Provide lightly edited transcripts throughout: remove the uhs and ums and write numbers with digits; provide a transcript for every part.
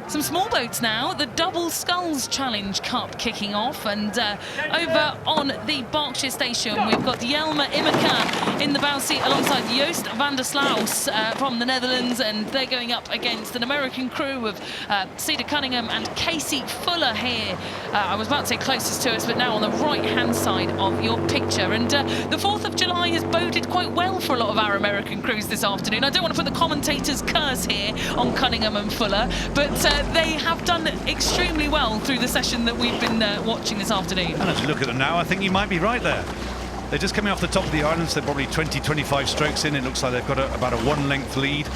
Some small boats now, the Double Sculls Challenge Cup kicking off, and over on the Berkshire station we've got Immeker in the bow seat alongside Van der Sluis from the Netherlands, and they're going up against an American crew of Cunningham and Fuller here. I was about to say closest to us, but now on the right-hand side of your picture. And the 4th of July has boded quite well for a lot of our American crews this afternoon. I don't want to put the commentator's curse here on Cunningham and Fuller, but they have done extremely well through the session that we've been watching this afternoon. And as you look at them now, I think you might be right there. They're just coming off the top of the island, so they're probably 20-25 strokes in. It looks like they've got about a 1-length lead.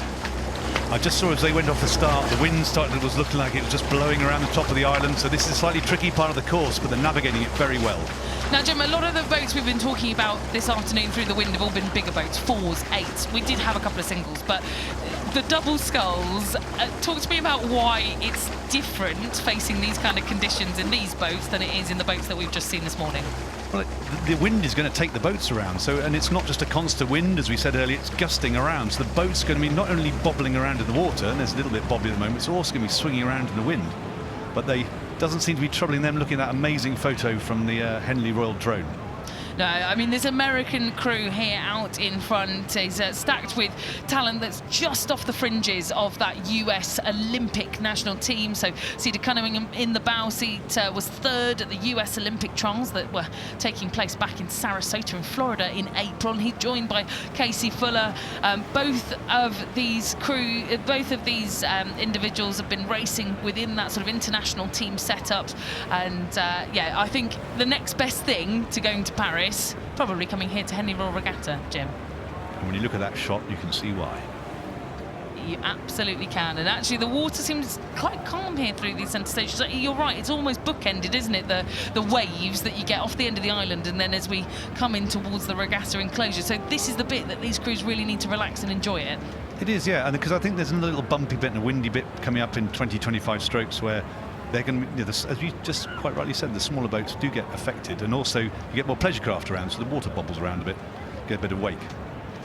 I just saw as they went off the start, the wind was looking like it was just blowing around the top of the island, so this is a slightly tricky part of the course, but they're navigating it very well. Now, Jim, a lot of the boats we've been talking about this afternoon through the wind have all been bigger boats, 4s, 8s. We did have a couple of singles, but the Double Sculls, talk to me about why it's different facing these kind of conditions in these boats than it is in the boats that we've just seen this morning. Well, the wind is going to take the boats around, and it's not just a constant wind, as we said earlier, it's gusting around. So the boat's going to be not only bobbling around in the water, and there's a little bit bobbly at the moment, it's also going to be swinging around in the wind. But they doesn't seem to be troubling them, looking at that amazing photo from the Henley Royal drone. No, I mean, this American crew here out in front is stacked with talent that's just off the fringes of that US Olympic national team. So Cunningham in the bow seat was 3rd at the US Olympic trials that were taking place back in Sarasota in Florida in April. And he's joined by Fuller. Both of these individuals have been racing within that sort of international team setup. And yeah, I think the next best thing to going to Paris, probably coming here to Henley Royal Regatta, Jim. And when you look at that shot, you can see why. You absolutely can. And actually, the water seems quite calm here through these centre stages. You're right, it's almost bookended, isn't it? The waves that you get off the end of the island, and then as we come in towards the regatta enclosure. So this is the bit that these crews really need to relax and enjoy it. It is, yeah, and because I think there's a little bumpy bit and a windy bit coming up in 20-25 strokes where they're going to, as you just quite rightly said, the smaller boats do get affected, and also you get more pleasure craft around, so the water bobbles around a bit, get a bit of wake.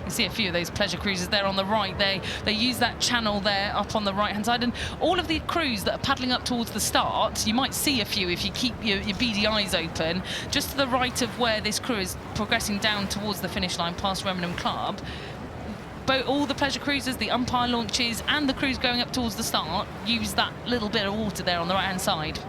You see a few of those pleasure cruisers there on the right. They use that channel there up on the right-hand side, and all of the crews that are paddling up towards the start, you might see a few if you keep your beady eyes open, just to the right of where this crew is progressing down towards the finish line past Remnant Club. All the pleasure cruisers, the umpire launches, and the crews going up towards the start use that little bit of water there on the right-hand side.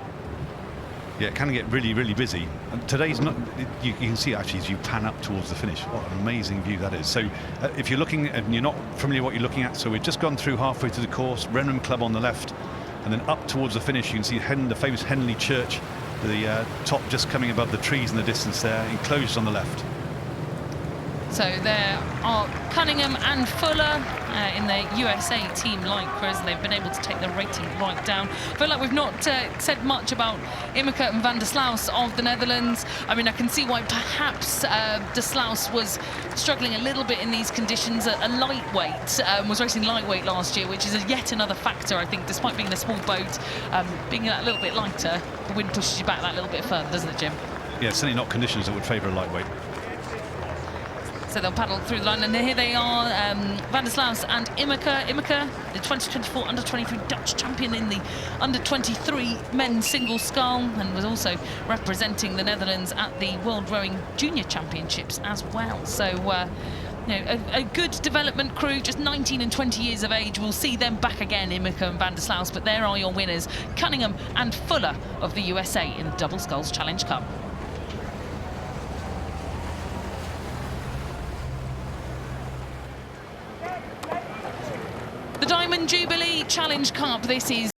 Yeah, it can get really, really busy. And today's not. You can see actually as you pan up towards the finish, what an amazing view that is. So, if you're looking and you're not familiar with what you're looking at, so we've just gone through halfway through the course, Remnant Club on the left, and then up towards the finish, you can see the famous Henley Church, the top just coming above the trees in the distance there, enclosed on the left. So there are Cunningham and Fuller in the USA team Lycras. They've been able to take the rating right down. I feel like we've not said much about Immeker Van der Sluis of the Netherlands. I mean, I can see why perhaps de Sluis was struggling a little bit in these conditions. A lightweight, was racing lightweight last year, which is yet another factor, I think, despite being a small boat, being a little bit lighter, the wind pushes you back that little bit further, doesn't it, Jim? Yeah, certainly not conditions that would favour a lightweight. So they'll paddle through the line, and here they are, Van der Sluis and Immeker. Immeker, the 2024 under-23 Dutch champion in the under-23 men's single scull, and was also representing the Netherlands at the World Rowing Junior Championships as well. So, you know, a good development crew, just 19 and 20 years of age. We'll see them back again, Immeker and Van der Sluis, but there are your winners, Cunningham and Fuller of the USA in the Double Sculls Challenge Cup. The Diamond Jubilee Challenge Cup, this is